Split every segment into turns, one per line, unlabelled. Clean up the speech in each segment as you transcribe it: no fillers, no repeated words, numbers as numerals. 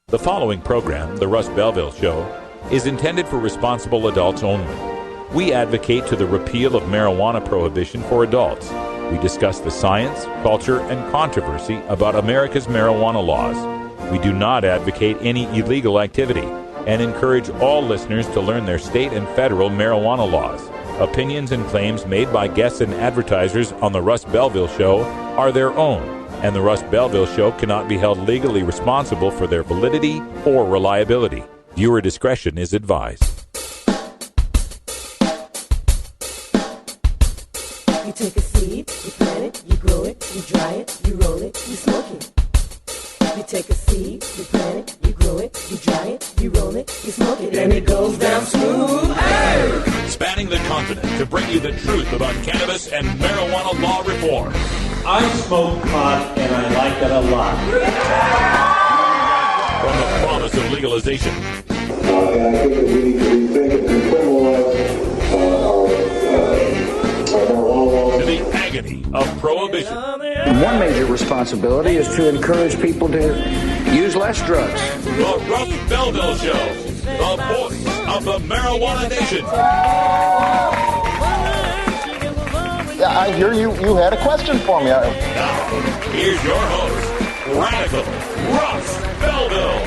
The following program, The Russ Belville Show, is intended for responsible adults only. We advocate to the repeal of marijuana prohibition for adults. We discuss the science, culture, and controversy about America's marijuana laws. We do not advocate any illegal activity and encourage all listeners to learn their state and federal marijuana laws. Opinions and claims made by guests and advertisers on The Russ Belville Show are their own, and The Russ Belville Show cannot be held legally responsible for their validity or reliability. Viewer discretion is advised.
You take a seed, you plant it, you grow it, you dry it, you roll it, you smoke it. You take a seed, you plant it, you grow it, you dry it, you roll it, you smoke it, and it goes down smooth. Hey! Spanning the continent to bring you the truth about cannabis and marijuana law reform.
I smoke pot and I like it a lot.
From the promise of legalization.
And I think that we need to rethink and decriminalize our marijuana laws.
To the agony of prohibition.
One major responsibility is to encourage people to use less drugs.
The Russ Belville Show, the voice of the marijuana nation.
Yeah, I hear you had a question for me.
Now, here's your host, Radical Russ Belville.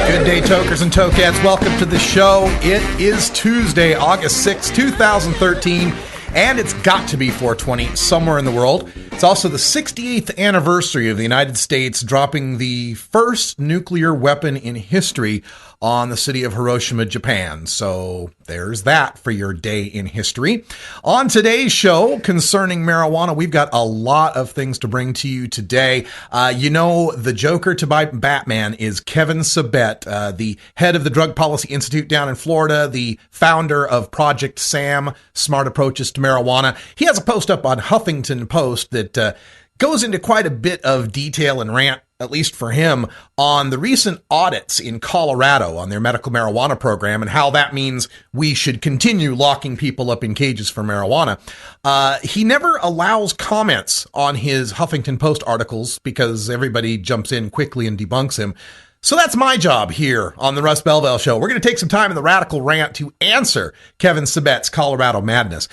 Good day, tokers and tokets. Welcome to the show. It is Tuesday, August 6, 2013, and it's got to be 420 somewhere in the world. It's also the 68th anniversary of the United States dropping the first nuclear weapon in history on the city of Hiroshima, Japan. So there's that for your day in history. On today's show concerning marijuana, we've got a lot of things to bring to you today. The Joker to Batman is Kevin Sabet, the head of the Drug Policy Institute down in Florida, the founder of Project SAM, Smart Approaches to Marijuana. He has a post up on Huffington Post that goes into quite a bit of detail and rant, at least for him, on the recent audits in Colorado on their medical marijuana program and how that means we should continue locking people up in cages for marijuana. He never allows comments on his Huffington Post articles because everybody jumps in quickly and debunks him. So that's my job here on the Russ Belville Show. We're going to take some time in the Radical Rant to answer Kevin Sabet's Colorado madness.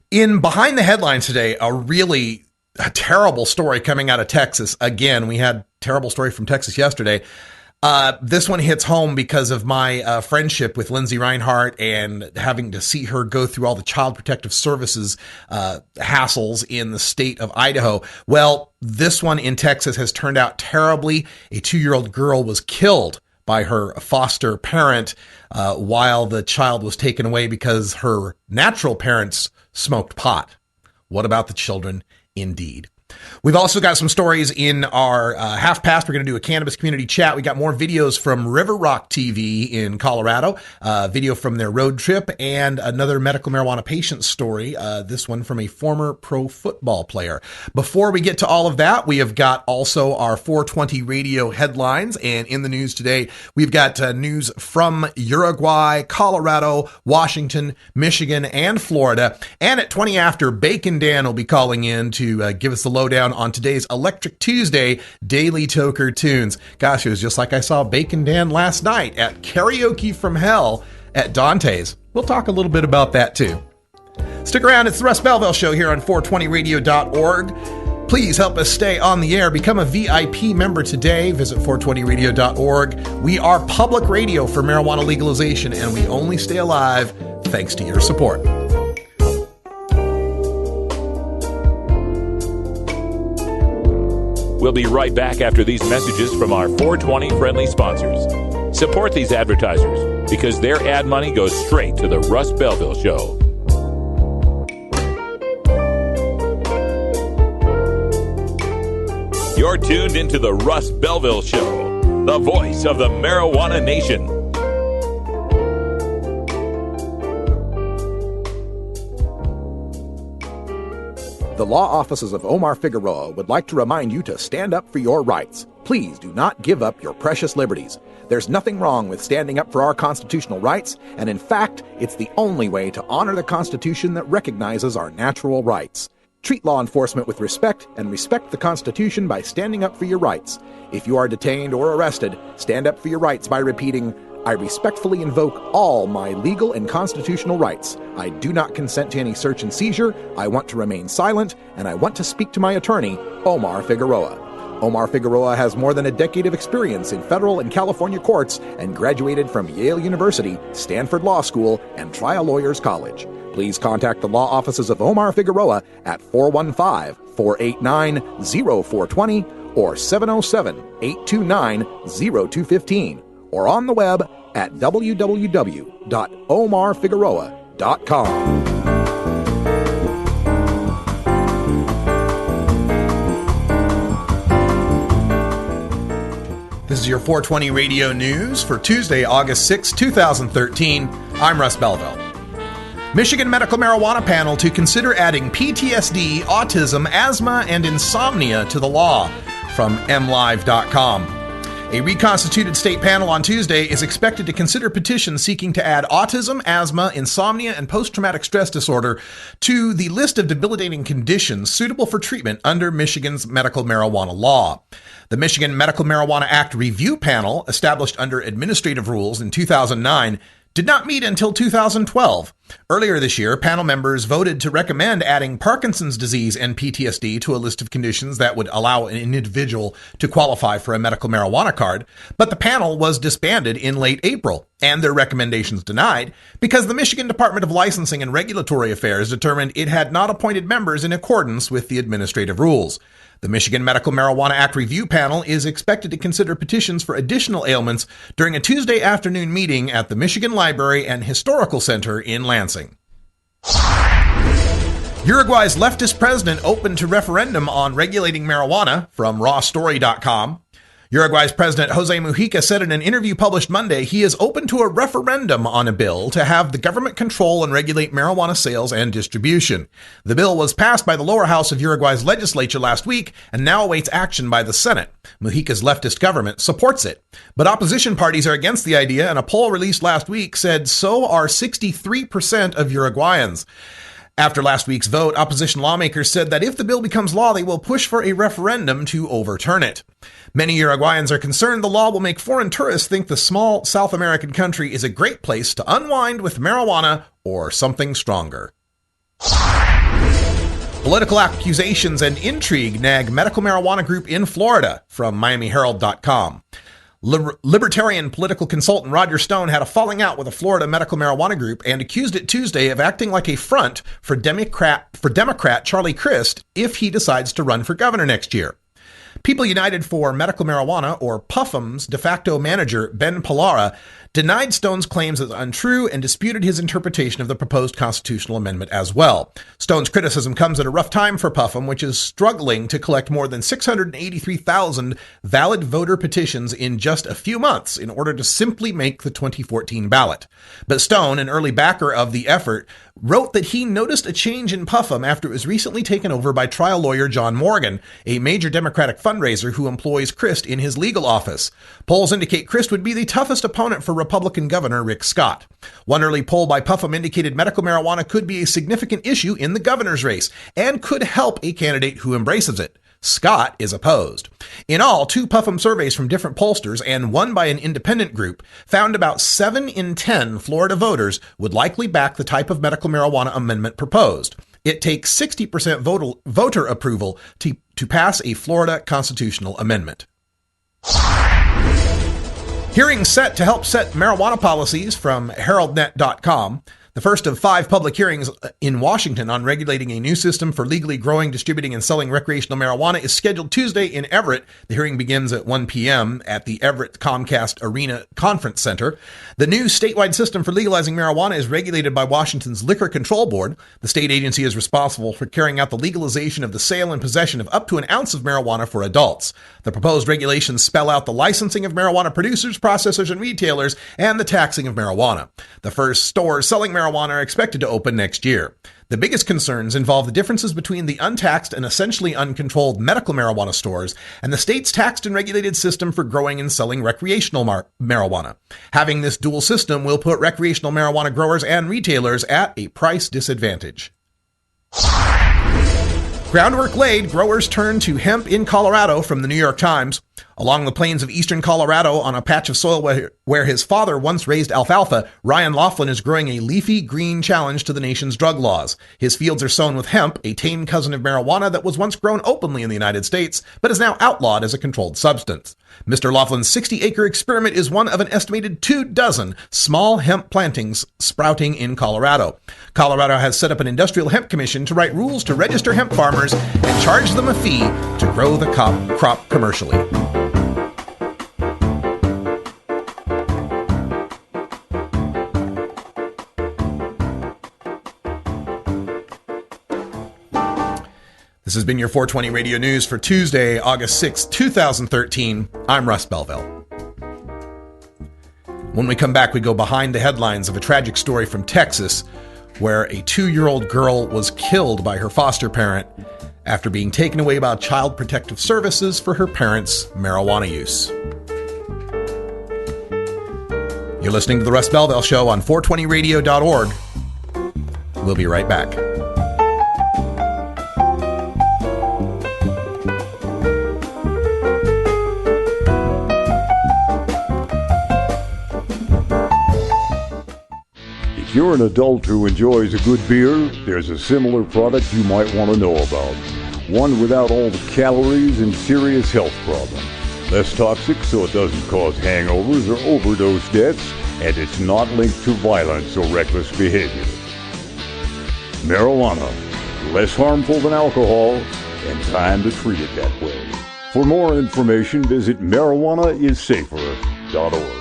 In Behind the Headlines today, a terrible story coming out of Texas. Again, we had a terrible story from Texas yesterday. This one hits home because of my friendship with Lindsay Reinhardt and having to see her go through all the Child Protective Services hassles in the state of Idaho. Well, this one in Texas has turned out terribly. A 2-year-old girl was killed by her foster parent while the child was taken away because her natural parents smoked pot. What about the children? Indeed. We've also got some stories in our half past. We're going to do a cannabis community chat. We got more videos from River Rock TV in Colorado, video from their road trip, and another medical marijuana patient story, this one from a former pro football player. Before we get to all of that, we have got also our 420 radio headlines, and in the news today, we've got news from Uruguay, Colorado, Washington, Michigan, and Florida. And at 20 after, Bacon Dan will be calling in to give us the lowdown on today's Electric Tuesday Daily Toker Tunes. Gosh, it was just like I saw Bacon Dan last night at Karaoke from Hell at Dante's. We'll talk a little bit about that too. Stick around, it's the Russ Belville Show here on 420radio.org. Please help us stay on the air. Become a VIP member today. Visit 420radio.org. We are public radio for marijuana legalization, and we only stay alive thanks to your support.
We'll be right back after these messages from our 420 friendly sponsors. Support these advertisers because their ad money goes straight to the Russ Belville Show. You're tuned into the Russ Belville Show, the voice of the marijuana nation.
The law offices of Omar Figueroa would like to remind you to stand up for your rights. Please do not give up your precious liberties. There's nothing wrong with standing up for our constitutional rights, and in fact, it's the only way to honor the Constitution that recognizes our natural rights. Treat law enforcement with respect and respect the Constitution by standing up for your rights. If you are detained or arrested, stand up for your rights by repeating, I respectfully invoke all my legal and constitutional rights. I do not consent to any search and seizure. I want to remain silent, and I want to speak to my attorney, Omar Figueroa. Omar Figueroa has more than a decade of experience in federal and California courts and graduated from Yale University, Stanford Law School, and Trial Lawyers College. Please contact the law offices of Omar Figueroa at 415-489-0420 or 707-829-0215 or on the web at www.omarfigueroa.com.
This is your 420 Radio News for Tuesday, August 6, 2013. I'm Russ Belville. Michigan Medical Marijuana Panel to consider adding PTSD, autism, asthma, and insomnia to the law, from mlive.com. A reconstituted state panel on Tuesday is expected to consider petitions seeking to add autism, asthma, insomnia, and post-traumatic stress disorder to the list of debilitating conditions suitable for treatment under Michigan's medical marijuana law. The Michigan Medical Marijuana Act Review Panel, established under administrative rules in 2009, did not meet until 2012. Earlier this year, panel members voted to recommend adding Parkinson's disease and PTSD to a list of conditions that would allow an individual to qualify for a medical marijuana card, but the panel was disbanded in late April, and their recommendations denied, because the Michigan Department of Licensing and Regulatory Affairs determined it had not appointed members in accordance with the administrative rules. The Michigan Medical Marijuana Act Review Panel is expected to consider petitions for additional ailments during a Tuesday afternoon meeting at the Michigan Library and Historical Center in Lansing. Uruguay's leftist president opened to referendum on regulating marijuana, from rawstory.com. Uruguay's President Jose Mujica said in an interview published Monday he is open to a referendum on a bill to have the government control and regulate marijuana sales and distribution. The bill was passed by the lower house of Uruguay's legislature last week and now awaits action by the Senate. Mujica's leftist government supports it, but opposition parties are against the idea, and a poll released last week said so are 63% of Uruguayans. After last week's vote, opposition lawmakers said that if the bill becomes law, they will push for a referendum to overturn it. Many Uruguayans are concerned the law will make foreign tourists think the small South American country is a great place to unwind with marijuana or something stronger. Political accusations and intrigue nag medical marijuana group in Florida, from MiamiHerald.com. Libertarian political consultant Roger Stone had a falling out with a Florida medical marijuana group and accused it Tuesday of acting like a front for Democrat Charlie Crist if he decides to run for governor next year. People United for Medical Marijuana, or PUFM's de facto manager, Ben Pallara, denied Stone's claims as untrue and disputed his interpretation of the proposed constitutional amendment as well. Stone's criticism comes at a rough time for PUFM, which is struggling to collect more than 683,000 valid voter petitions in just a few months in order to simply make the 2014 ballot. But Stone, an early backer of the effort, wrote that he noticed a change in PUFM after it was recently taken over by trial lawyer John Morgan, a major Democratic fundraiser who employs Crist in his legal office. Polls indicate Crist would be the toughest opponent for Republican Governor Rick Scott. One early poll by PUFM indicated medical marijuana could be a significant issue in the governor's race and could help a candidate who embraces it. Scott is opposed. In all, 2 PUFM surveys from different pollsters and one by an independent group found about 7 in 10 Florida voters would likely back the type of medical marijuana amendment proposed. It takes 60% voter approval to pass a Florida constitutional amendment. Hearings set to help set marijuana policies, from heraldnet.com. The first of 5 public hearings in Washington on regulating a new system for legally growing, distributing, and selling recreational marijuana is scheduled Tuesday in Everett. The hearing begins at 1 p.m. at the Everett Comcast Arena Conference Center. The new statewide system for legalizing marijuana is regulated by Washington's Liquor Control Board. The state agency is responsible for carrying out the legalization of the sale and possession of up to an ounce of marijuana for adults. The proposed regulations spell out the licensing of marijuana producers, processors, and retailers, and the taxing of marijuana. The first stores selling marijuana are expected to open next year. The biggest concerns involve the differences between the untaxed and essentially uncontrolled medical marijuana stores and the state's taxed and regulated system for growing and selling recreational marijuana. Having this dual system will put recreational marijuana growers and retailers at a price disadvantage. Groundwork laid, growers turn to hemp in Colorado from the New York Times. Along the plains of eastern Colorado, on a patch of soil where his father once raised alfalfa, Ryan Laughlin is growing a leafy green challenge to the nation's drug laws. His fields are sown with hemp, a tame cousin of marijuana that was once grown openly in the United States, but is now outlawed as a controlled substance. Mr. Laughlin's 60-acre experiment is one of an estimated 24 small hemp plantings sprouting in Colorado. Colorado has set up an industrial hemp commission to write rules to register hemp farmers and charge them a fee to grow the crop commercially. This has been your 420 Radio News for Tuesday, August 6, 2013. I'm Russ Belville. When we come back, we go behind the headlines of a tragic story from Texas where a 2-year-old girl was killed by her foster parent after being taken away by Child Protective Services for her parents' marijuana use. You're listening to The Russ Belville Show on 420radio.org. We'll be right back.
If you're an adult who enjoys a good beer, there's a similar product you might want to know about. One without all the calories and serious health problems. Less toxic so it doesn't cause hangovers or overdose deaths, and it's not linked to violence or reckless behavior. Marijuana. Less harmful than alcohol, and time to treat it that way. For more information, visit marijuanaissafer.org.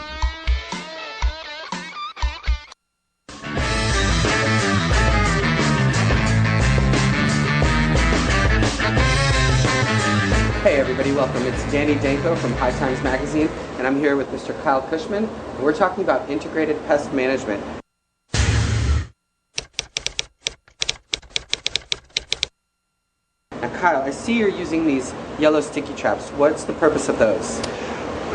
Hey everybody, welcome. It's Danny Danko from High Times Magazine, and I'm here with Mr. Kyle Cushman, and we're talking about integrated pest management. Now Kyle, I see you're using these yellow sticky traps. What's the purpose of those?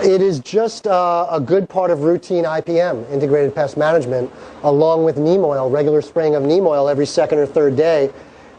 It is just a good part of routine IPM, integrated pest management, along with neem oil, regular spraying of neem oil every second or third day.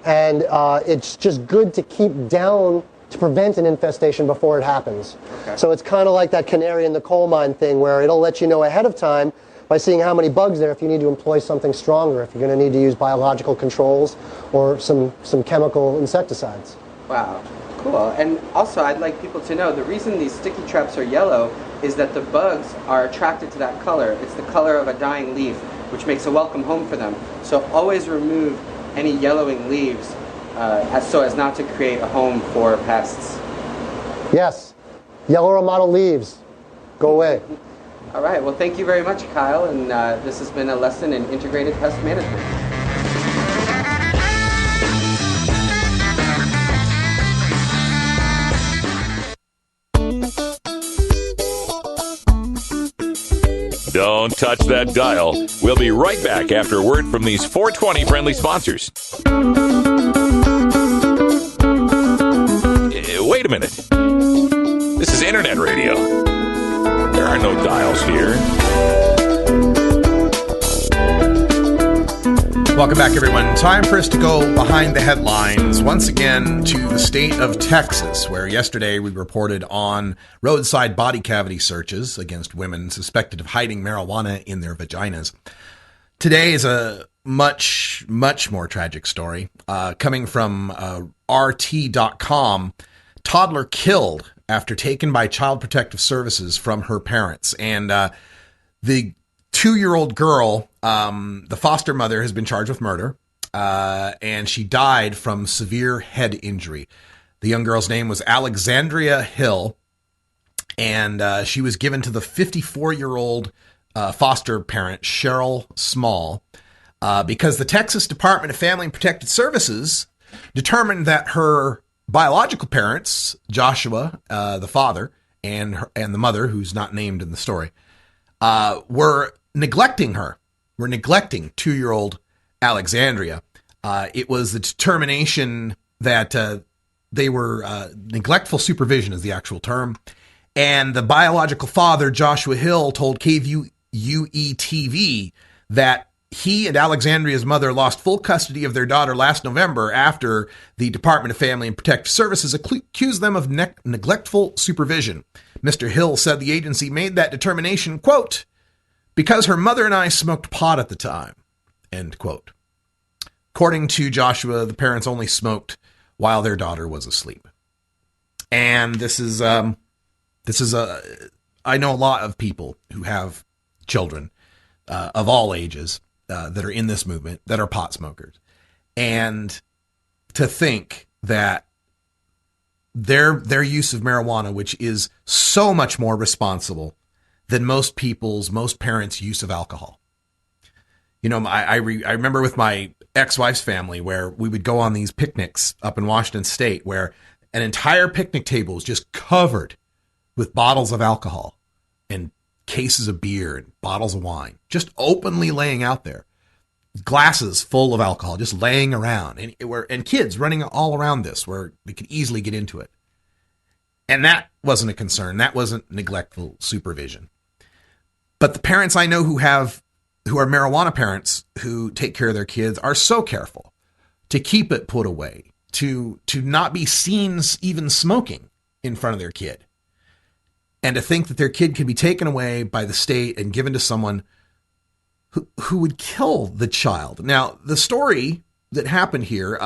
And it's just good to keep down, to prevent an infestation before it happens. Okay. So it's kind of like that canary in the coal mine thing where it'll let you know ahead of time by seeing how many bugs there if you need to employ something stronger, if you're going to need to use biological controls or some chemical insecticides.
Wow, cool. And also I'd like people to know the reason these sticky traps are yellow is that the bugs are attracted to that color. It's the color of a dying leaf, which makes a welcome home for them. So always remove any yellowing leaves so as not to create a home for pests.
Yes. Yellow or mottled leaves. Go away.
All right. Well, thank you very much, Kyle. And this has been a lesson in integrated pest management.
Don't touch that dial. We'll be right back after a word from these 420 friendly sponsors. Wait a minute. This is internet radio. There are no dials here.
Welcome back, everyone. Time for us to go behind the headlines once again to the state of Texas, where yesterday we reported on roadside body cavity searches against women suspected of hiding marijuana in their vaginas. Today is a much, much more tragic story coming from RT.com. Toddler killed after taken by Child Protective Services from her parents. And the 2-year-old girl, the foster mother, has been charged with murder, and she died from severe head injury. The young girl's name was Alexandria Hill, and she was given to the 54-year-old foster parent, Cheryl Small, because the Texas Department of Family and Protective Services determined that her biological parents, Joshua, the father, and the mother, who's not named in the story, were neglecting her. Were neglecting 2-year-old Alexandria. It was the determination that they were neglectful supervision is the actual term. And the biological father, Joshua Hill, told KVUE TV that he and Alexandria's mother lost full custody of their daughter last November after the Department of Family and Protective Services accused them of neglectful supervision. Mr. Hill said the agency made that determination, quote, because her mother and I smoked pot at the time, end quote. According to Joshua, the parents only smoked while their daughter was asleep. And I know a lot of people who have children of all ages that are in this movement that are pot smokers. And to think that their use of marijuana, which is so much more responsible than most parents' use of alcohol. You know, I remember with my ex-wife's family where we would go on these picnics up in Washington State where an entire picnic table was just covered with bottles of alcohol and cases of beer and bottles of wine, just openly laying out there. Glasses full of alcohol just laying around, and kids running all around this where they could easily get into it. And that wasn't a concern. That wasn't neglectful supervision. But the parents I know who are marijuana parents who take care of their kids are so careful to keep it put away, to not be seen even smoking in front of their kid. And to think that their kid could be taken away by the state and given to someone who would kill the child. Now, the story that happened here,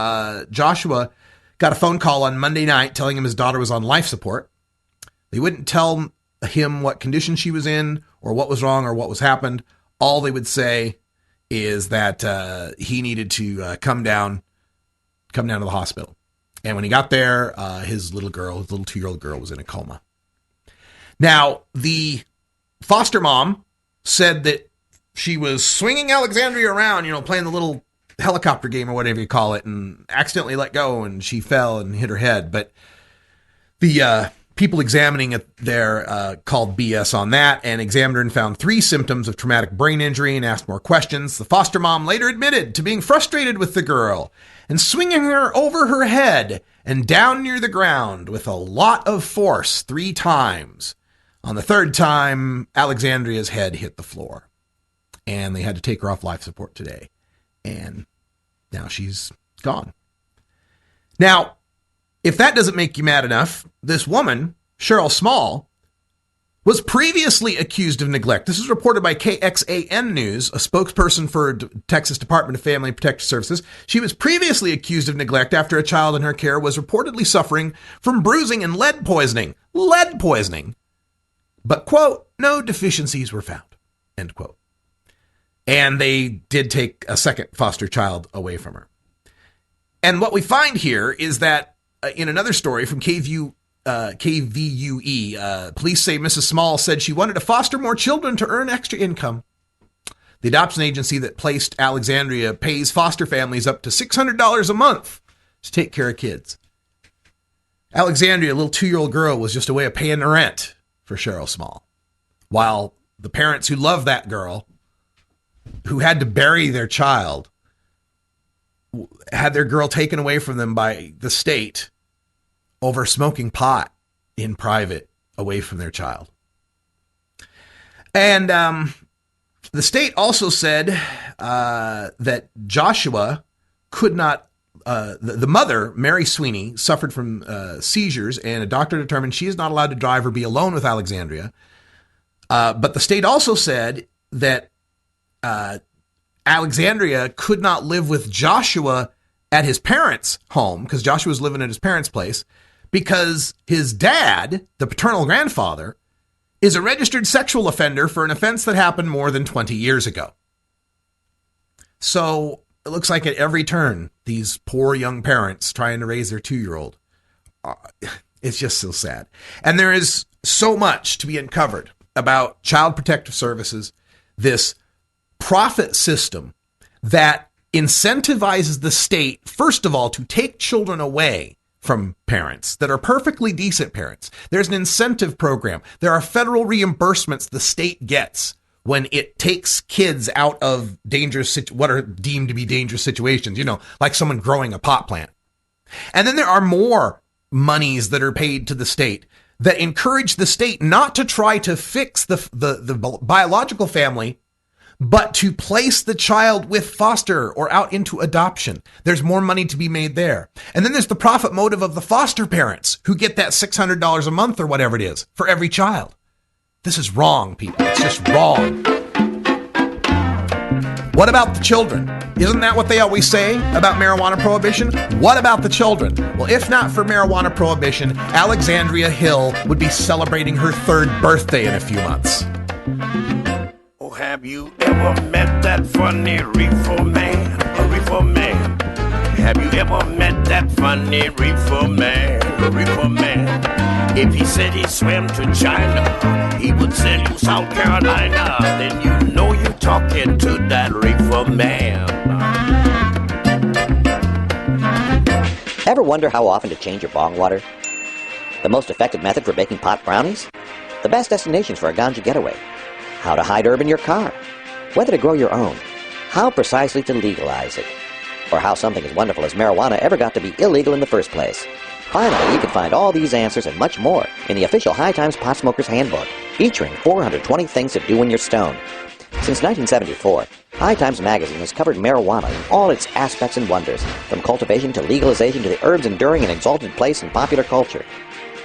Joshua got a phone call on Monday night telling him his daughter was on life support. They wouldn't tell him what condition she was in or what was wrong or what was happened. All they would say is that he needed to come down to the hospital. And when he got there, his little 2-year-old girl was in a coma. Now, the foster mom said that she was swinging Alexandria around, playing the little helicopter game or whatever you call it, and accidentally let go, and she fell and hit her head. But the people examining it there called BS on that and examined her and found 3 symptoms of traumatic brain injury and asked more questions. The foster mom later admitted to being frustrated with the girl and swinging her over her head and down near the ground with a lot of force 3 times. On the 3rd time, Alexandria's head hit the floor. And they had to take her off life support today. And now she's gone. Now, if that doesn't make you mad enough, this woman, Cheryl Small, was previously accused of neglect. This is reported by KXAN News, a spokesperson for Texas Department of Family and Protective Services. She was previously accused of neglect after a child in her care was reportedly suffering from bruising and lead poisoning. Lead poisoning. But, quote, no deficiencies were found, end quote. And they did take a second foster child away from her. And what we find here is that in another story from KVUE, police say Mrs. Small said she wanted to foster more children to earn extra income. The adoption agency that placed Alexandria pays foster families up to $600 a month to take care of kids. Alexandria, a little 2-year-old girl, was just a way of paying the rent for Cheryl Small. While the parents who love that girl, who had to bury their child, had their girl taken away from them by the state over smoking pot in private away from their child. And the state also said that Joshua could not, the mother, Mary Sweeney, suffered from seizures, and a doctor determined she is not allowed to drive or be alone with Alexandria. But the state also said that Alexandria could not live with Joshua at his parents' home because Joshua was living at his parents' place because his dad, the paternal grandfather, is a registered sexual offender for an offense that happened more than 20 years ago. So it looks like at every turn, these poor young parents trying to raise their 2-year-old, it's just so sad. And there is so much to be uncovered about Child Protective Services, this profit system that incentivizes the state, first of all, to take children away from parents that are perfectly decent parents. There's an incentive program. There are federal reimbursements the state gets when it takes kids out of what are deemed to be dangerous situations, like someone growing a pot plant. And then there are more monies that are paid to the state that encourage the state not to try to fix the biological family, but to place the child with foster or out into adoption. There's more money to be made there. And then there's the profit motive of the foster parents who get that $600 a month or whatever it is for every child. This is wrong, people. It's just wrong. What about the children? Isn't that what they always say about marijuana prohibition? What about the children? Well, if not for marijuana prohibition, Alexandria Hill would be celebrating her 3rd birthday in a few months.
Oh, have you ever met that funny reefer man? A reefer man. Have you ever met that funny reefer man? A reefer man. If he said he swam to China, he would sell you South Carolina. Then you know you're talking to that reefer man.
Ever wonder how often to change your bong water? The most effective method for baking pot brownies? The best destinations for a ganja getaway? How to hide herb in your car? Whether to grow your own? How precisely to legalize it? Or how something as wonderful as marijuana ever got to be illegal in the first place? Finally, you can find all these answers and much more in the official High Times Pot Smoker's Handbook, featuring 420 things to do when you're stoned. Since 1974, High Times magazine has covered marijuana in all its aspects and wonders, from cultivation to legalization to the herb's enduring and exalted place in popular culture.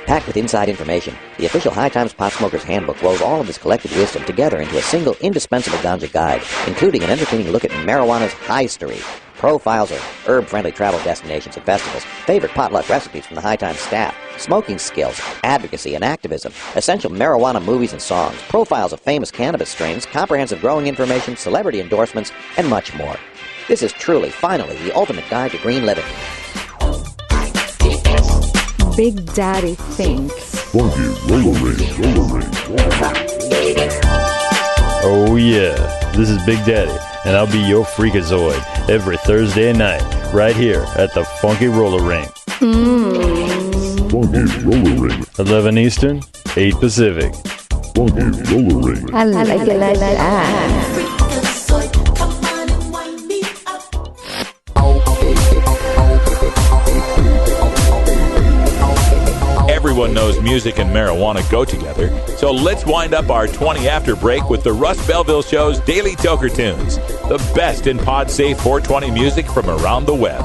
Packed with inside information, the official High Times Pot Smoker's Handbook rolls all of this collected wisdom together into a single indispensable ganja guide, including an entertaining look at marijuana's history, profiles of herb-friendly travel destinations and festivals, favorite potluck recipes from the High Times staff, smoking skills, advocacy and activism, essential marijuana movies and songs, profiles of famous cannabis strains, comprehensive growing information, celebrity endorsements, and much more. This is truly, finally, the ultimate guide to green living.
Big Daddy thinks.
Funky roller ring.
Oh yeah, this is Big Daddy, and I'll be your freakazoid every Thursday night, right here at the Funky Roller Ring.
Funky roller ring.
11 Eastern, 8 Pacific.
Funky roller ring.
I like it like that.
Everyone knows music and marijuana go together, so let's wind up our 20 after break with the Russ Belville Show's Daily Toker Tunes, the best in pod-safe 420 music from around the web.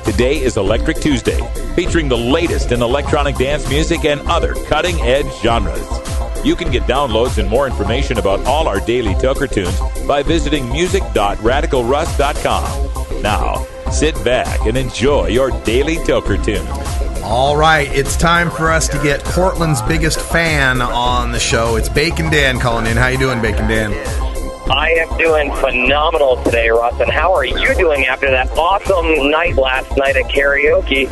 Today is Electric Tuesday, featuring the latest in electronic dance music and other cutting-edge genres. You can get downloads and more information about all our Daily Toker Tunes by visiting music.radicalruss.com. Now, sit back and enjoy your Daily Toker Tunes.
All right, it's time for us to get Portland's biggest fan on the show. It's Bacon Dan calling in. How you doing, Bacon Dan?
I am doing phenomenal today, Russ. And how are you doing after that awesome night last night at karaoke?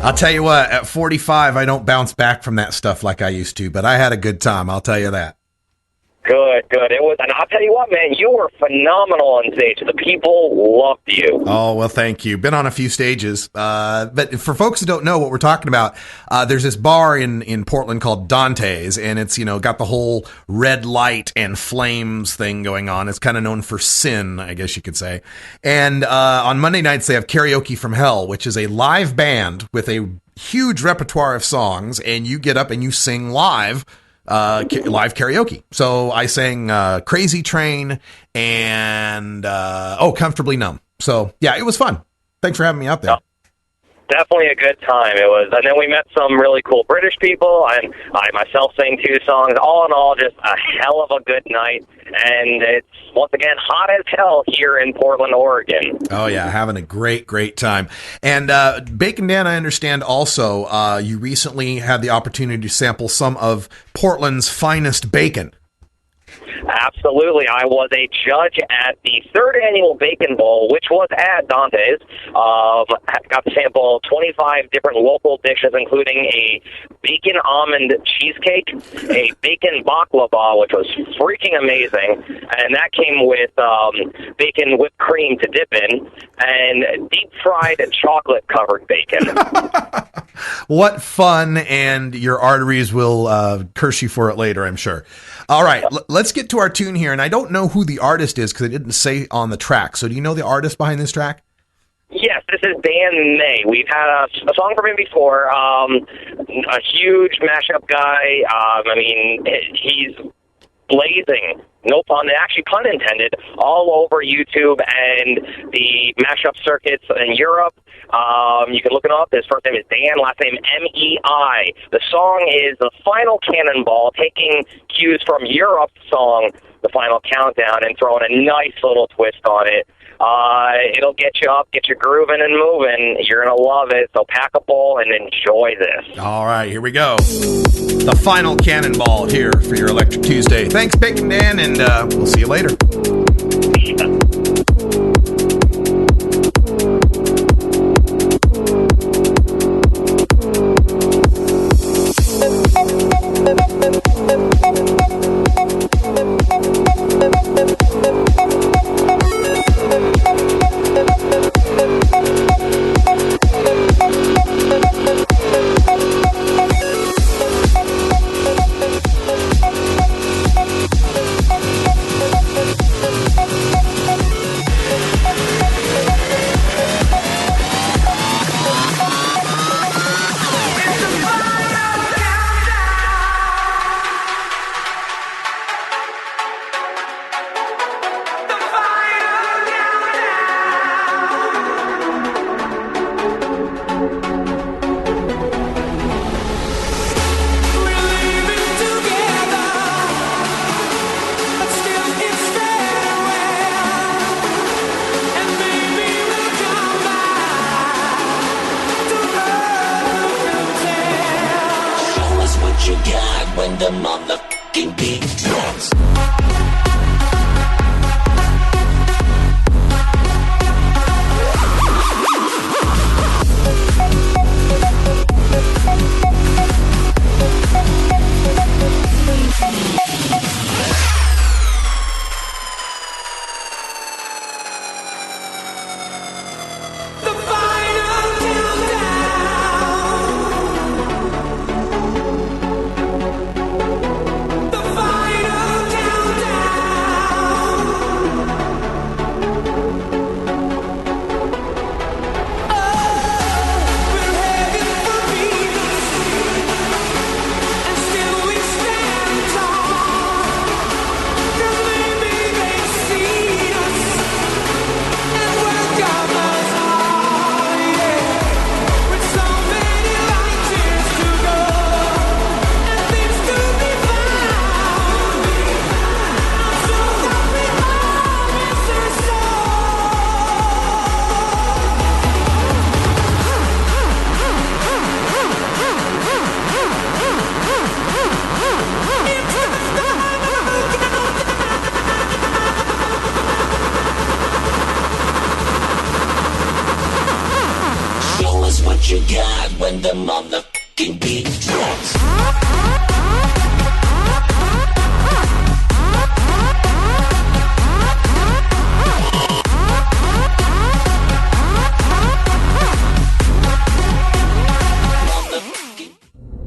I'll tell you what, at 45, I don't bounce back from that stuff like I used to, but I had a good time, I'll tell you that.
Good. It was, and I'll tell you what, man, you were phenomenal on stage. The people loved you.
Oh, well, thank you. Been on a few stages. But for folks who don't know what we're talking about, there's this bar in Portland called Dante's, and it's, got the whole red light and flames thing going on. It's kind of known for sin, I guess you could say. And on Monday nights, they have Karaoke from Hell, which is a live band with a huge repertoire of songs, and you get up and you sing live karaoke. So I sang Crazy Train and Comfortably Numb. So yeah, it was fun. Thanks for having me out there.
Definitely a good time. It was, and then we met some really cool British people, and I myself sang 2 songs. All in all, just a hell of a good night. And it's, once again, hot as hell here in Portland, Oregon.
Oh, yeah, having a great time. And Bacon Dan, I understand also you recently had the opportunity to sample some of Portland's finest bacon.
Absolutely. I was a judge at the 3rd annual Bacon Bowl, which was at Dante's. Got to sample 25 different local dishes, including a bacon almond cheesecake, a bacon baklava, which was freaking amazing, and that came with bacon whipped cream to dip in, and deep-fried chocolate-covered bacon.
What fun, and your arteries will curse you for it later, I'm sure. All right, let's get to our tune here, and I don't know who the artist is because it didn't say on the track. So do you know the artist behind this track?
Yes, this is Dan May. We've had a song from him before. A huge mashup guy. He's blazing, no pun, actually pun intended, all over YouTube and the mashup circuits in Europe. You can look it up. His first name is Dan, last name M-E-I. The song is The Final Cannonball, taking cues from Europe's song, The Final Countdown, and throwing a nice little twist on it. It'll get you up, get you grooving and moving. You're going to love it. So pack a bowl and enjoy this.
All right, here we go. The Final Cannonball here for your Electric Tuesday. Thanks, Bacon Dan, and we'll see you later.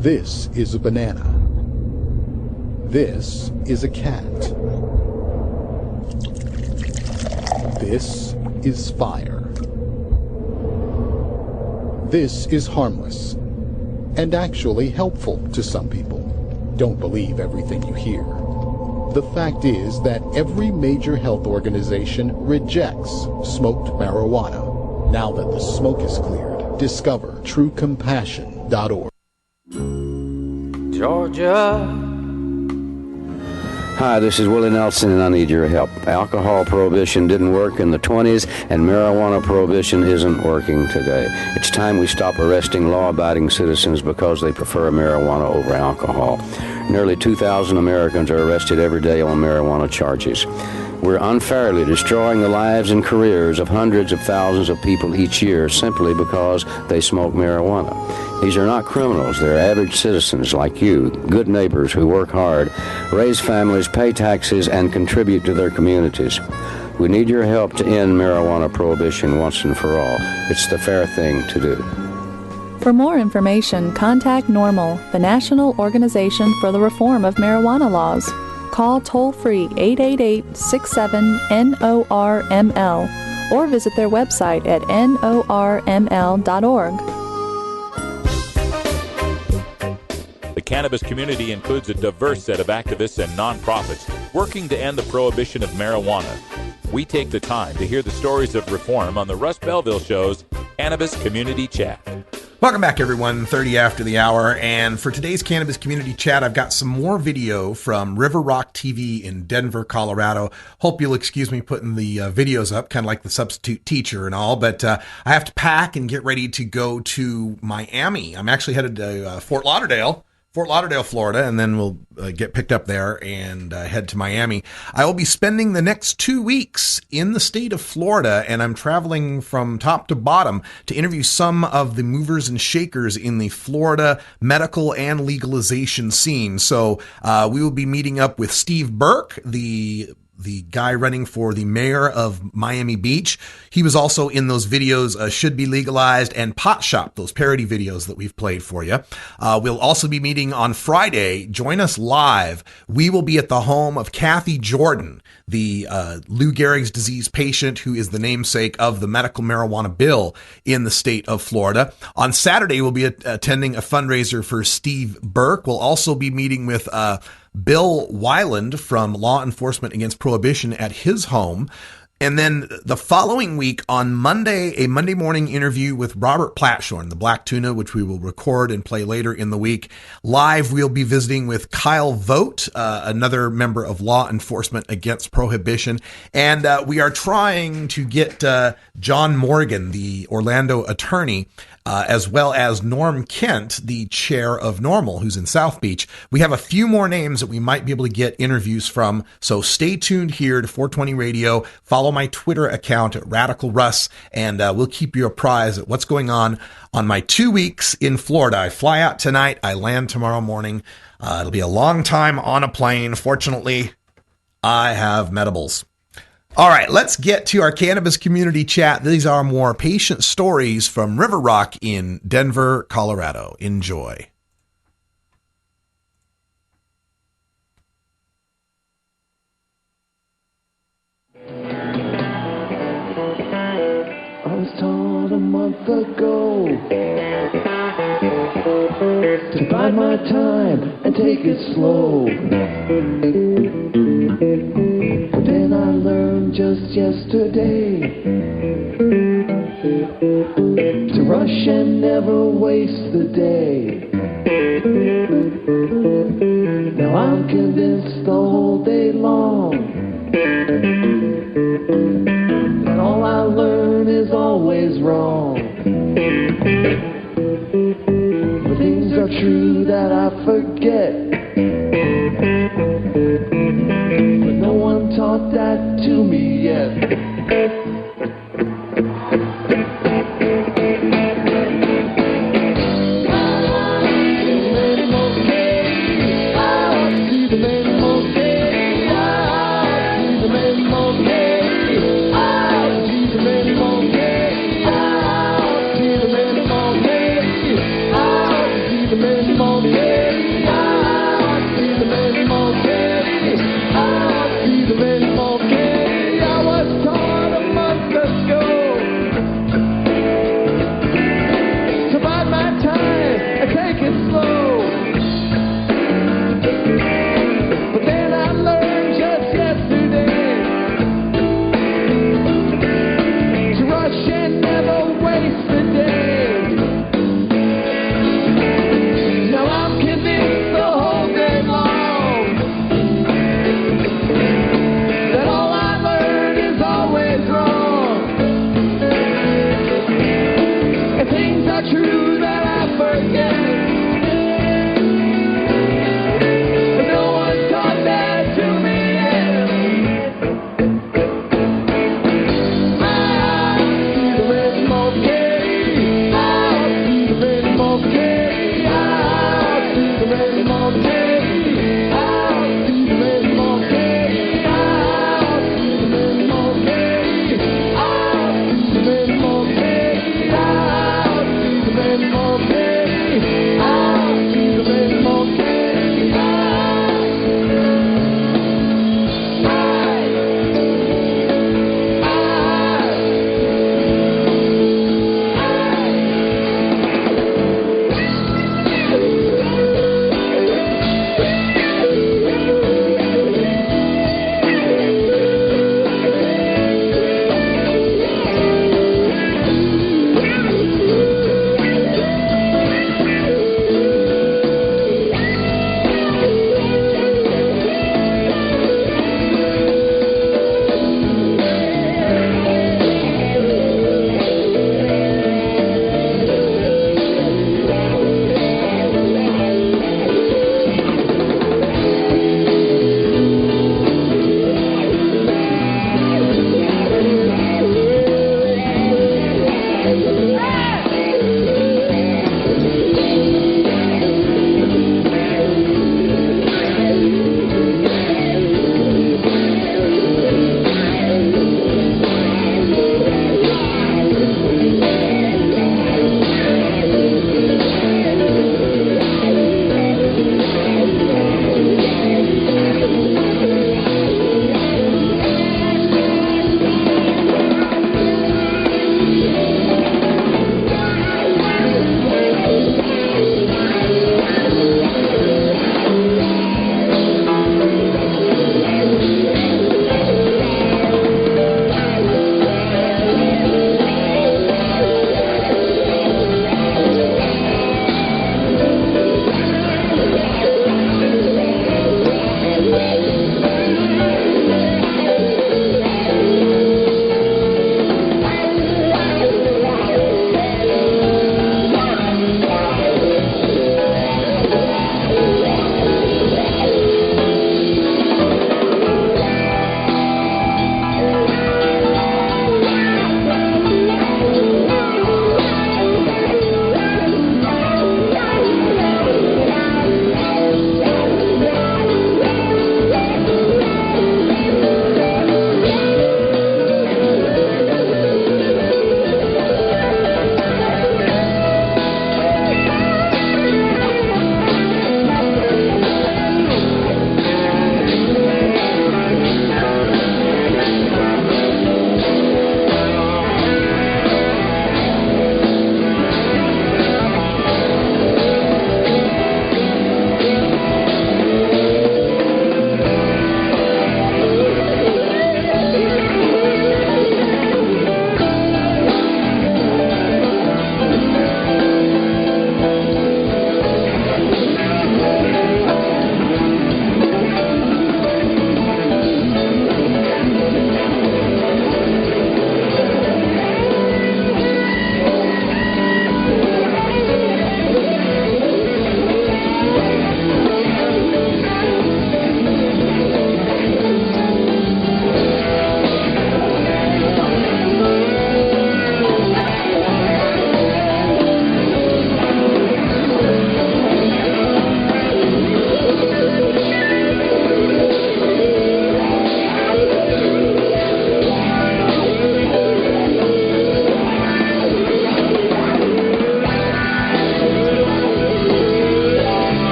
This is a banana. This is a cat. This is fire. This is harmless and actually helpful to some people. Don't believe everything you hear. The fact is that every major health organization rejects smoked marijuana. Now that the smoke is cleared, discover truecompassion.org.
Georgia. Hi, this is Willie Nelson, and I need your help. Alcohol prohibition didn't work in the 20s, and marijuana prohibition isn't working today. It's time we stop arresting law-abiding citizens because they prefer marijuana over alcohol. Nearly 2,000 Americans are arrested every day on marijuana charges. We're unfairly destroying the lives and careers of hundreds of thousands of people each year simply because they smoke marijuana. These are not criminals. They're average citizens like you, good neighbors who work hard, raise families, pay taxes, and contribute to their communities. We need your help to end marijuana prohibition once and for all. It's the fair thing to do.
For more information, contact NORML, the National Organization for the Reform of Marijuana Laws. Call toll-free 888-67-NORML or visit their website at norml.org.
The cannabis community includes a diverse set of activists and nonprofits working to end the prohibition of marijuana. We take the time to hear the stories of reform on the Russ Belville Show's Cannabis Community Chat.
Welcome back, everyone. 30 after the hour. And for today's Cannabis Community Chat, I've got some more video from River Rock TV in Denver, Colorado. Hope you'll excuse me putting the videos up, kind of like the substitute teacher and all. But I have to pack and get ready to go to Miami. I'm actually headed to Fort Lauderdale, Florida, and then we'll get picked up there and head to Miami. I will be spending the next 2 weeks in the state of Florida, and I'm traveling from top to bottom to interview some of the movers and shakers in the Florida medical and legalization scene. So we will be meeting up with Steve Burke, the guy running for the mayor of Miami Beach. He was also in those videos, Should Be Legalized and Pot Shop, those parody videos that we've played for you. We'll also be meeting on Friday. Join us live. We will be at the home of Kathy Jordan, the Lou Gehrig's disease patient who is the namesake of the medical marijuana bill in the state of Florida. On Saturday, we'll be attending a fundraiser for Steve Burke. We'll also be meeting with Bill Weiland from Law Enforcement Against Prohibition at his home. And then the following week on Monday, a Monday morning interview with Robert Platshorn, the Black Tuna, which we will record and play later in the week. Live, we'll be visiting with Kyle Vogt, another member of Law Enforcement Against Prohibition. And we are trying to get John Morgan, the Orlando attorney, as well as Norm Kent, the chair of NORML, who's in South Beach. We have a few more names that we might be able to get interviews from, so stay tuned here to 420 Radio. Follow my Twitter account at Radical Russ, and we'll keep you apprised at what's going on my 2 weeks in Florida. I fly out tonight. I land tomorrow morning. It'll be a long time on a plane. Fortunately, I have medibles. All right, let's get to our Cannabis Community Chat. These are more patient stories from River Rock in Denver, Colorado. Enjoy.
I was told a month ago to bide my time and take it slow. But then I learned just yesterday to rush and never waste the day. Now I'm convinced the whole day long that all I learn is always wrong. But things are true that I forget, but no one taught that to me yet.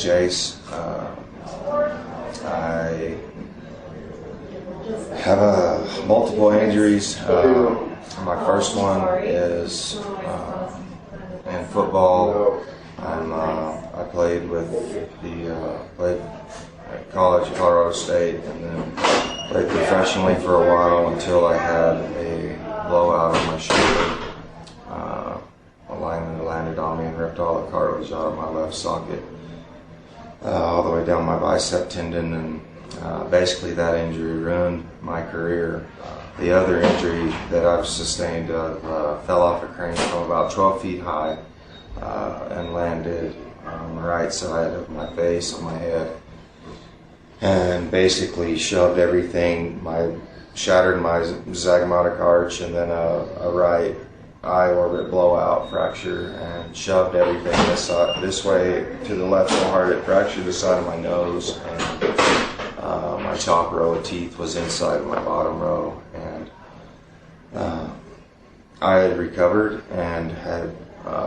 name's Jace. I have multiple injuries. My first one is in football. I played played at college at Colorado State, and then played professionally for a while until I had a blowout on my shoulder. A lineman landed on me and ripped all the cartilage out of my left socket, all the way down my bicep tendon, and basically that injury ruined my career. The other injury that I've sustained fell off a crane from about 12 feet high and landed on the right side of my face, on my head, and basically shoved everything, shattered my zygomatic arch, and then a right eye orbit blowout fracture, and shoved everything this way to the left so hard it fractured the side of my nose, and my top row of teeth was inside of my bottom row, and I had recovered and had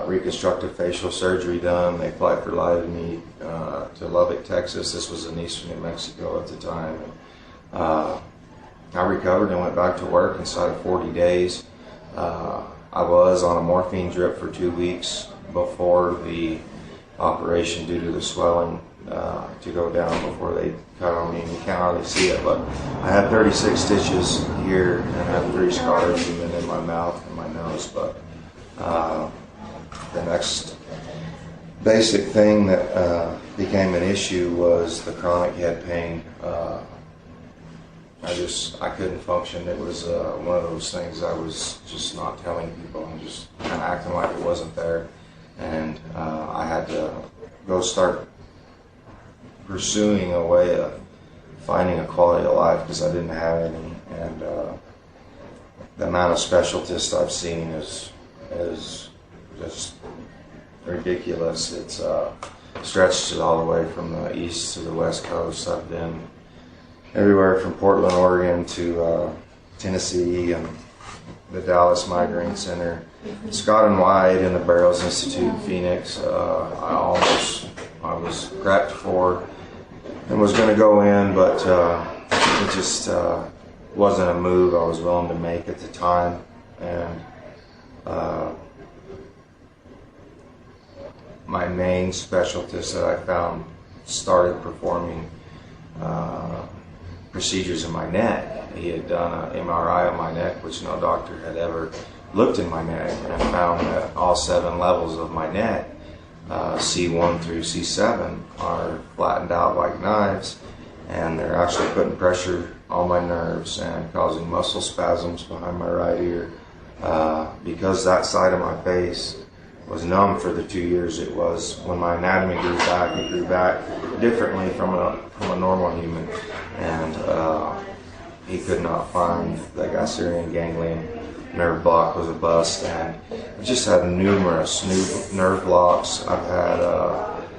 reconstructive facial surgery done. They flight flighted me to Lubbock, Texas. This was in eastern New Mexico at the time. I recovered and went back to work inside of 40 days. I was on a morphine drip for 2 weeks before the operation due to the swelling to go down before they cut on me. And you can't hardly see it, but I had 36 stitches here and I had 3 scars even in my mouth and my nose. But the next basic thing that became an issue was the chronic head pain. I couldn't function. It was one of those things I was just not telling people and just kind of acting like it wasn't there. And I had to go start pursuing a way of finding a quality of life because I didn't have any. And the amount of specialists I've seen is just ridiculous. It's stretched all the way from the east to the west coast. I've been everywhere from Portland, Oregon to Tennessee and the Dallas Migraine Center, Scott and White and the Barrows Institute in Phoenix. I was prepped for and was going to go in, but it just wasn't a move I was willing to make at the time. And my main specialist that I found started performing procedures in my neck. He had done an MRI on my neck, which no doctor had ever looked in my neck, and found that all 7 levels of my neck, C1 through C7, are flattened out like knives, and they're actually putting pressure on my nerves and causing muscle spasms behind my right ear. Because that side of my face was numb for the 2 years it was. When my anatomy grew back, it grew back differently from a normal human, and he could not find the Gaussian ganglion nerve block was a bust, and I just had numerous new nerve blocks. I've had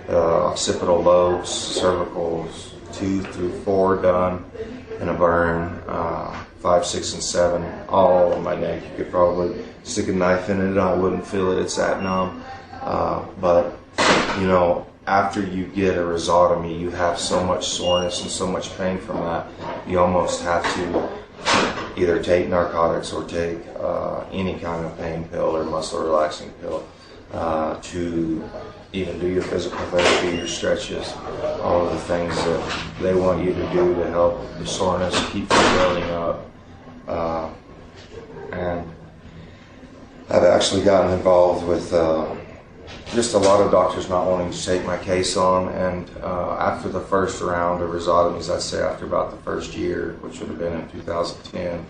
occipital lobes, cervicals 2 through 4 done, and a burn 5, 6, and 7 all on my neck. You could probably stick a knife in it, I wouldn't feel it. It's that numb. But you know, after you get a rhizotomy, you have so much soreness and so much pain from that. You almost have to either take narcotics or take any kind of pain pill or muscle relaxing pill to even do your physical therapy, your stretches, all of the things that they want you to do to help the soreness keep from building up. And I've actually gotten involved with just a lot of doctors not wanting to take my case on, and after the first round of rhizotomies, I'd say after about the first year, which would have been in 2010,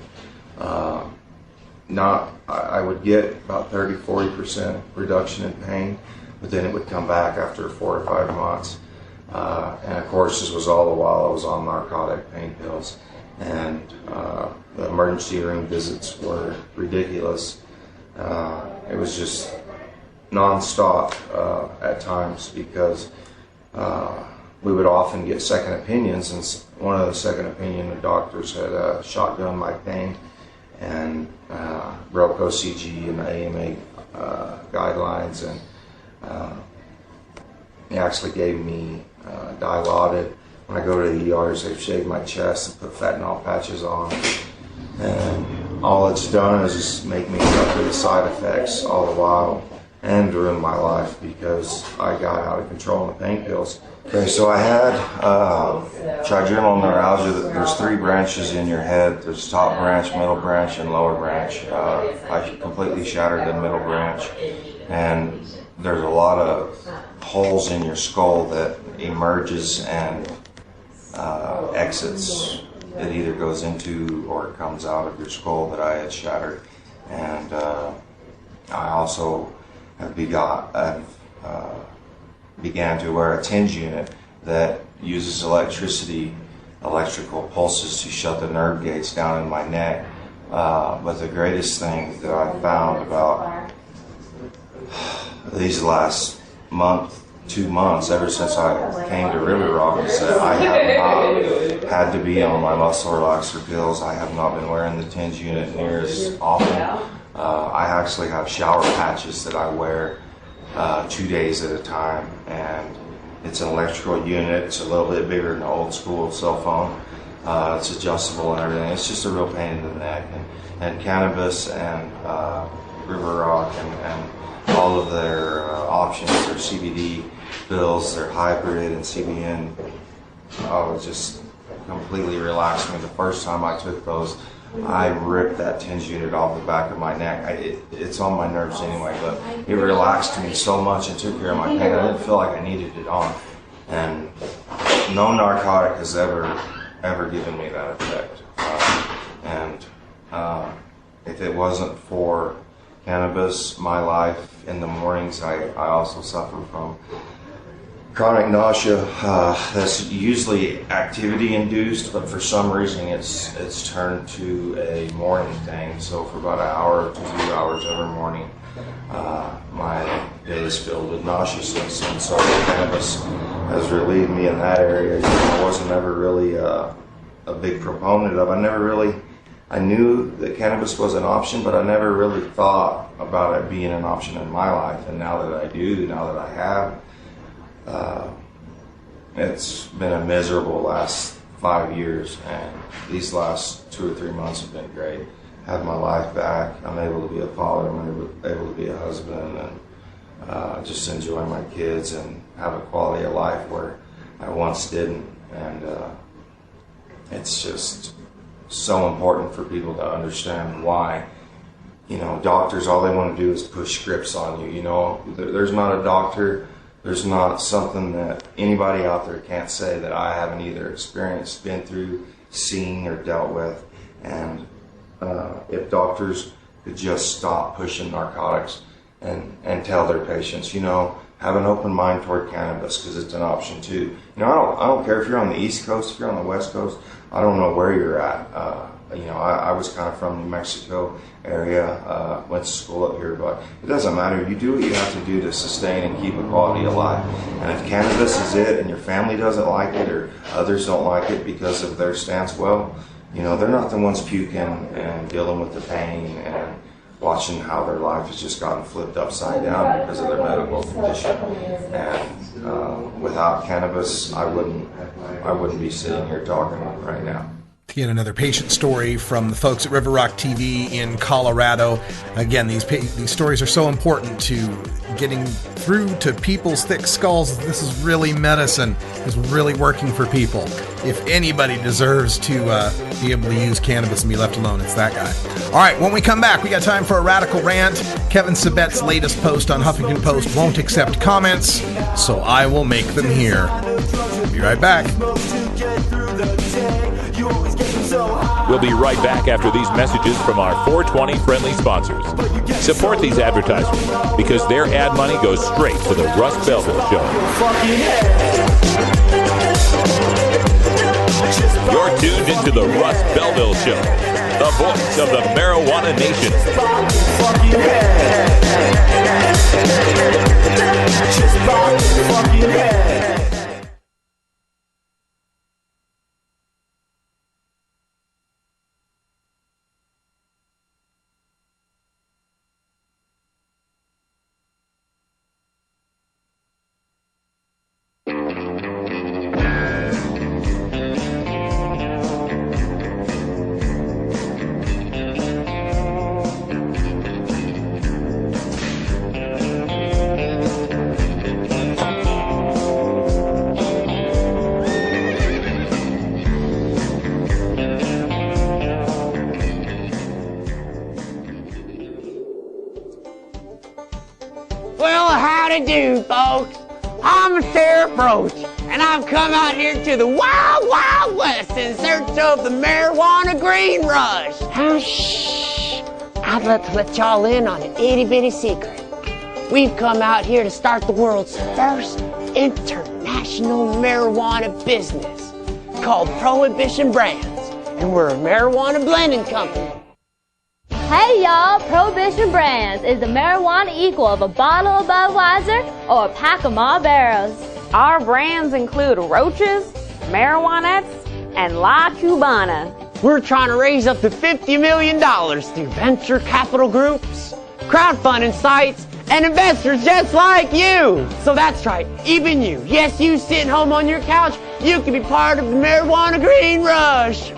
I would get about 30-40% reduction in pain, but then it would come back after 4 or 5 months. And of course, this was all the while I was on narcotic pain pills, and the emergency room visits were ridiculous. It was just non-stop at times, because we would often get second opinions, and one of the second opinion doctors had shotgunned my pain and broke OCG and AMA guidelines, and he actually gave me dilaudid. When I go to the ERs, they've shaved my chest and put fentanyl patches on. And all it's done is just make me suffer the side effects all the while and ruin my life because I got out of control on the pain pills. Okay, so I had trigeminal neuralgia. There's 3 branches in your head. There's top branch, middle branch, and lower branch. I completely shattered the middle branch. And there's a lot of holes in your skull that emerges and exits. It either goes into or comes out of your skull that I had shattered. And I also have began to wear a TENS unit that uses electrical pulses to shut the nerve gates down in my neck. But the greatest thing that I found about these last month, 2 months, ever since I came to River Rock, is that I have not had to be on my muscle relaxer pills. I have not been wearing the TENS unit near as often. I actually have shower patches that I wear 2 days at a time, and it's an electrical unit. It's a little bit bigger than the old school cell phone. It's adjustable and everything. It's just a real pain in the neck. And cannabis and River Rock and all of their options, their CBD pills, their hybrid and CBN, just completely relaxed me. The first time I took those, I ripped that TENS unit off the back of my neck. It's on my nerves anyway, but it relaxed me so much and took care of my pain. I didn't feel like I needed it on. And no narcotic has ever given me that effect. If it wasn't for cannabis, my life in the mornings, I also suffer from chronic nausea. That's usually activity induced, but for some reason it's turned to a morning thing. So for about an hour to 2 hours every morning, my day is filled with nauseousness, and so cannabis has relieved me in that area. I wasn't ever really a big proponent of. I knew that cannabis was an option, but I never really thought about it being an option in my life. And now that I do, now that I have, it's been a miserable last 5 years, and these last 2 or 3 months have been great. Have my life back. I'm able to be a father. I'm able to be a husband, and just enjoy my kids and have a quality of life where I once didn't. And it's just so important for people to understand why. Doctors, all they want to do is push scripts on you. There's not a doctor, there's not something that anybody out there can't say that I haven't either experienced, been through, seen, or dealt with. And if doctors could just stop pushing narcotics and tell their patients, have an open mind toward cannabis because it's an option too. I don't care if you're on the East Coast, if you're on the West Coast. I don't know where you're at. I was kind of from New Mexico area, went to school up here, but it doesn't matter. You do what you have to do to sustain and keep a quality of life. And if cannabis is it and your family doesn't like it or others don't like it because of their stance, well, they're not the ones puking and dealing with the pain and watching how their life has just gotten flipped upside down because of their medical condition. And without cannabis, I wouldn't be sitting here talking right now.
To get another patient story from the folks at River Rock TV in Colorado. Again, these stories are so important to getting through to people's thick skulls. This is really medicine. It's really working for people. If anybody deserves to be able to use cannabis and be left alone, it's that guy. All right, when we come back, we got time for a radical rant. Kevin Sabet's latest post on Huffington Post won't accept comments, so I will make them here. Be right back.
We'll be right back after these messages from our 420 friendly sponsors. Support these advertisers because their ad money goes straight to the Russ Belville Show. You're tuned into the Russ Belville Show, the voice of the marijuana nation.
Howdy do, folks. I'm Sheriff Roach, and I've come out here to the Wild Wild West in search of the marijuana green rush. Shh. I'd like to let y'all in on an itty-bitty secret. We've come out here to start the world's first international marijuana business called Prohibition Brands, and we're a marijuana blending company.
Hey y'all, Prohibition Brands is the marijuana equal of a bottle of Budweiser or a pack of Marlboros.
Our brands include Roaches, Marijuanettes, and La Cubana.
We're trying to raise up to $50 million through venture capital groups, crowdfunding sites, and investors just like you. So that's right, even you. Yes, you sitting home on your couch, you can be part of the marijuana green rush.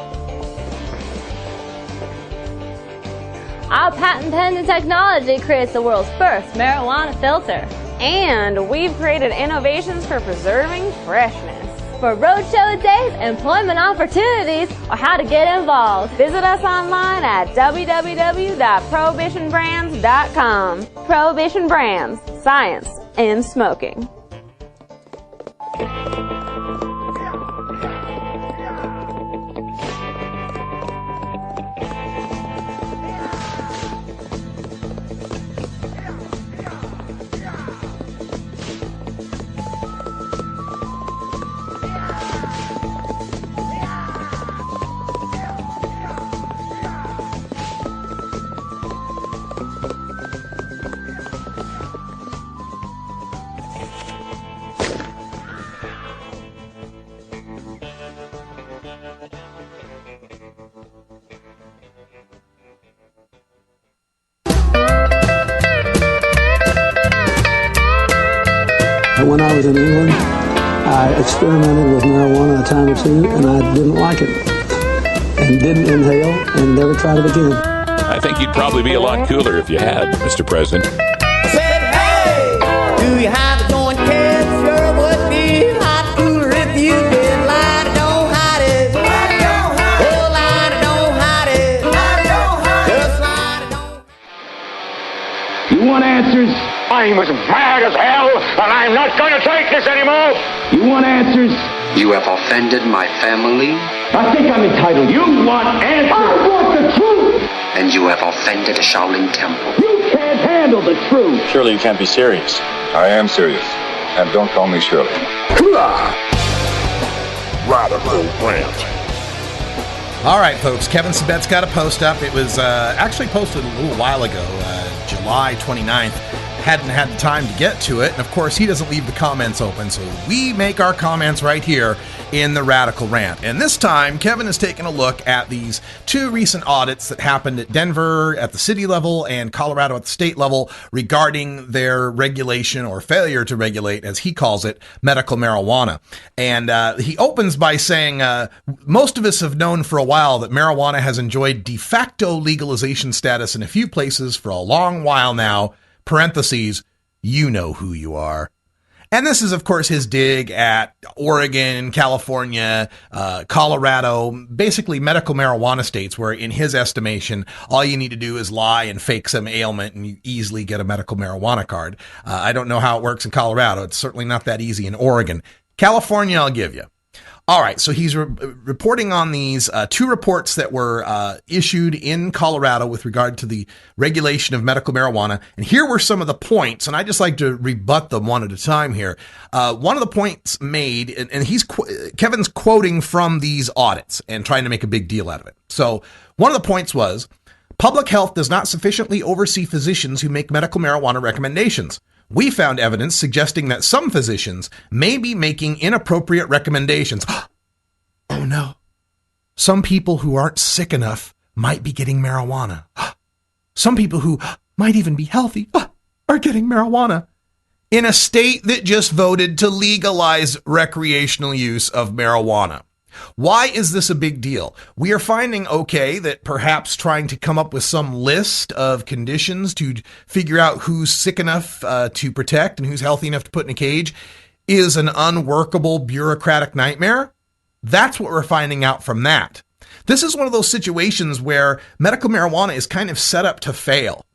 Our patent-pending technology creates the world's first marijuana filter.
And we've created innovations for preserving freshness.
For roadshow days, employment opportunities, or how to get involved,
visit us online at www.prohibitionbrands.com. Prohibition Brands, science in smoking.
When I was in England, I experimented with marijuana a time or two, and I didn't like it, and didn't inhale, and never tried it again.
I think you'd probably be a lot cooler if you had, Mr. President.
Said, hey, do you have a joint, kid? Sure would be a lot cooler if you did. Lie, don't hide it. Lie, don't hide it. Oh, lie, don't hide it. Lie, don't hide it. Just lie, don't.
You want answers? I'm as mad as hell, and I'm not going to take this anymore. You want answers?
You have offended my family.
I think I'm entitled. You want answers? I want the truth.
And you have offended a Shaolin temple.
You can't handle the truth.
Surely you can't be serious.
I am serious. And don't call me Shirley.
Radical rant.
All right, folks. Kevin Sabet's got a post up. It was actually posted a little while ago, July 29th. Hadn't had the time to get to it. And of course, he doesn't leave the comments open, so we make our comments right here in the Radical Rant. And this time, Kevin has taken a look at these two recent audits that happened at Denver at the city level and Colorado at the state level regarding their regulation or failure to regulate, as he calls it, medical marijuana. And he opens by saying, most of us have known for a while that marijuana has enjoyed de facto legalization status in a few places for a long while now. Parentheses, you know who you are. And this is, of course, his dig at Oregon, California, Colorado, basically medical marijuana states where, in his estimation, all you need to do is lie and fake some ailment and you easily get a medical marijuana card. I don't know how it works in Colorado. It's certainly not that easy in Oregon. California, I'll give you. All right, so he's reporting on these two reports that were issued in Colorado with regard to the regulation of medical marijuana. And here were some of the points, and I just like to rebut them one at a time here. One of the points made, and Kevin's quoting from these audits and trying to make a big deal out of it. So one of the points was, public health does not sufficiently oversee physicians who make medical marijuana recommendations. We found evidence suggesting that some physicians may be making inappropriate recommendations. Oh no. Some people who aren't sick enough might be getting marijuana. Some people who might even be healthy are getting marijuana in a state that just voted to legalize recreational use of marijuana. Why is this a big deal? We are finding, okay, that perhaps trying to come up with some list of conditions to figure out who's sick enough to protect and who's healthy enough to put in a cage is an unworkable bureaucratic nightmare. That's what we're finding out from that. This is one of those situations where medical marijuana is kind of set up to fail.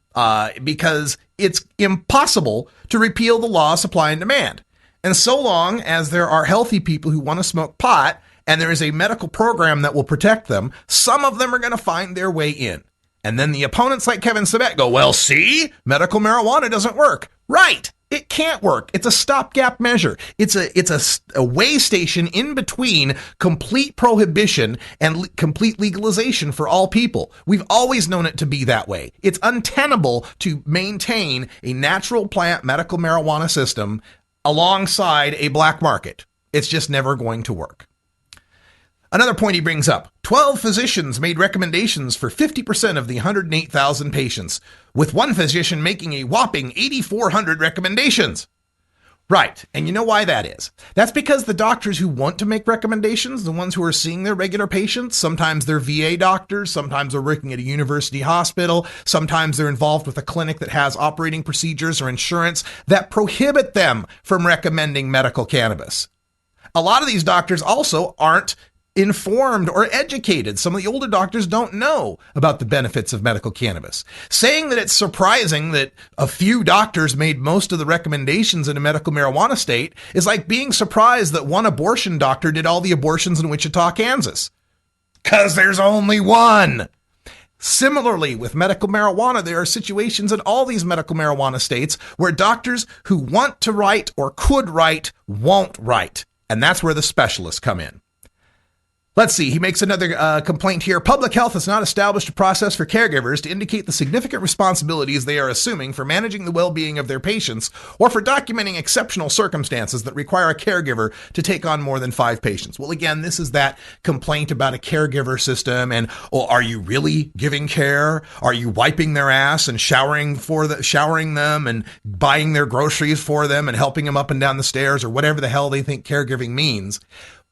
because it's impossible to repeal the law of supply and demand. And so long as there are healthy people who want to smoke pot and there is a medical program that will protect them, some of them are going to find their way in. And then the opponents like Kevin Sabet go, well, see, medical marijuana doesn't work. Right. It can't work. It's a stopgap measure. It's a way station in between complete prohibition and complete legalization for all people. We've always known it to be that way. It's untenable to maintain a natural plant medical marijuana system alongside a black market. It's just never going to work. Another point he brings up, 12 physicians made recommendations for 50% of the 108,000 patients, with one physician making a whopping 8,400 recommendations. Right, and you know why that is? That's because the doctors who want to make recommendations, the ones who are seeing their regular patients, sometimes they're VA doctors, sometimes they're working at a university hospital, sometimes they're involved with a clinic that has operating procedures or insurance that prohibit them from recommending medical cannabis. A lot of these doctors also aren't informed or educated. Some of the older doctors don't know about the benefits of medical cannabis. Saying that it's surprising that a few doctors made most of the recommendations in a medical marijuana state is like being surprised that one abortion doctor did all the abortions in Wichita, Kansas. 'Cause there's only one. Similarly, with medical marijuana, there are situations in all these medical marijuana states where doctors who want to write or could write won't write. And that's where the specialists come in. Let's see, he makes another complaint here. Public health has not established a process for caregivers to indicate the significant responsibilities they are assuming for managing the well-being of their patients or for documenting exceptional circumstances that require a caregiver to take on more than 5 patients. Well, again, this is that complaint about a caregiver system and, oh, are you really giving care? Are you wiping their ass and showering them and buying their groceries for them and helping them up and down the stairs or whatever the hell they think caregiving means?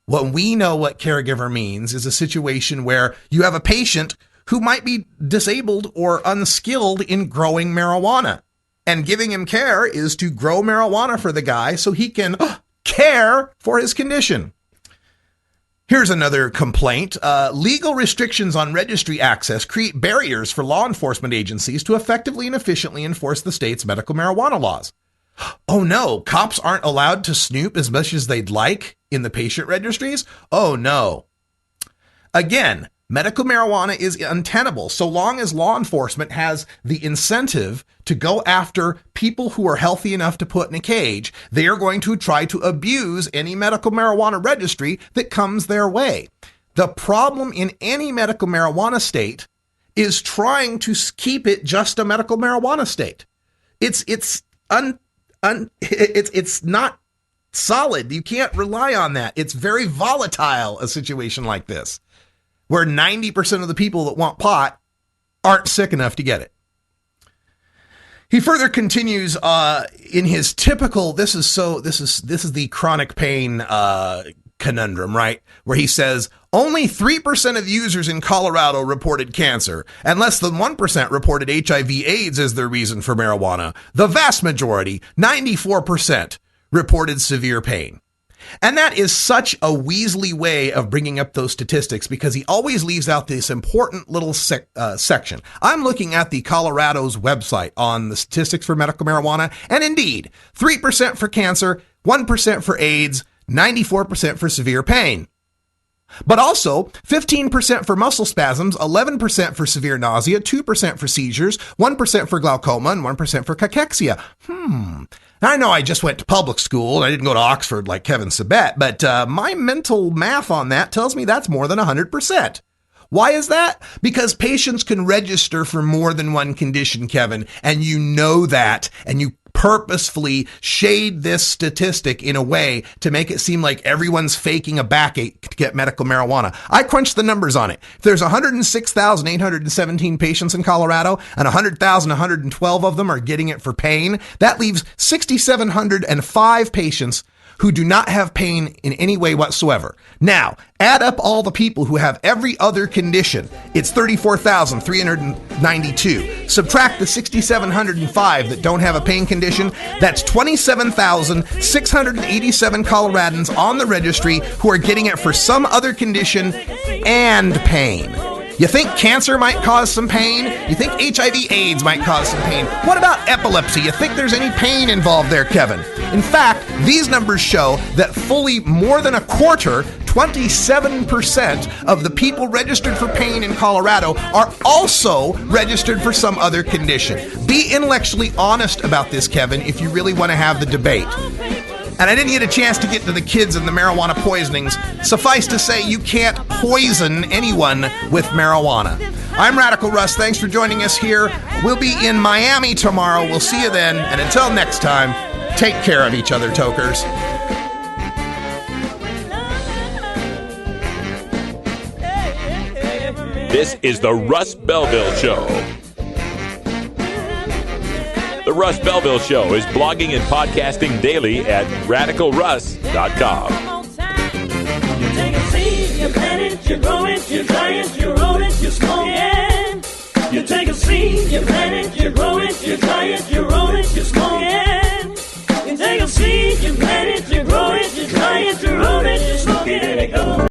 What we know what caregiver means is a situation where you have a patient who might be disabled or unskilled in growing marijuana. And giving him care is to grow marijuana for the guy so he can care for his condition. Here's another complaint. Legal restrictions on registry access create barriers for law enforcement agencies to effectively and efficiently enforce the state's medical marijuana laws. Oh no, cops aren't allowed to snoop as much as they'd like in the patient registries? Oh no. Again, medical marijuana is untenable so long as law enforcement has the incentive to go after people who are healthy enough to put in a cage. They are going to try to abuse any medical marijuana registry that comes their way. The problem in any medical marijuana state is trying to keep it just a medical marijuana state. It's not solid. You can't rely on that. It's very volatile, a situation like this, where 90% of the people that want pot aren't sick enough to get it. He further continues in his typical, this is the chronic pain conundrum, right? Where he says, only 3% of users in Colorado reported cancer, and less than 1% reported HIV/AIDS as their reason for marijuana. The vast majority, 94%, reported severe pain. And that is such a weaselly way of bringing up those statistics because he always leaves out this important little section. I'm looking at the Colorado's website on the statistics for medical marijuana, and indeed, 3% for cancer, 1% for AIDS, 94% for severe pain. But also 15% for muscle spasms, 11% for severe nausea, 2% for seizures, 1% for glaucoma, and 1% for cachexia. I know I just went to public school and I didn't go to Oxford like Kevin Sabet, but my mental math on that tells me that's more than 100%. Why is that? Because patients can register for more than one condition, Kevin, and you know that, and you purposefully shade this statistic in a way to make it seem like everyone's faking a backache to get medical marijuana. I crunched the numbers on it. If there's 106,817 patients in Colorado and 100,112 of them are getting it for pain, that leaves 6,705 patients who do not have pain in any way whatsoever. Now, add up all the people who have every other condition. It's 34,392. Subtract the 6,705 that don't have a pain condition. That's 27,687 Coloradans on the registry who are getting it for some other condition and pain. You think cancer might cause some pain? You think HIV/AIDS might cause some pain? What about epilepsy? You think there's any pain involved there, Kevin? In fact, these numbers show that fully more than a quarter, 27% of the people registered for pain in Colorado are also registered for some other condition. Be intellectually honest about this, Kevin, if you really want to have the debate. And I didn't get a chance to get to the kids and the marijuana poisonings. Suffice to say, you can't poison anyone with marijuana. I'm Radical Russ. Thanks for joining us here. We'll be in Miami tomorrow. We'll see you then. And until next time, take care of each other, tokers.
This is the Russ Belville Show. The Russ Belville Show is blogging and podcasting daily at radicalruss.com.
You take a seed, you plant it, you grow it, you dry it, you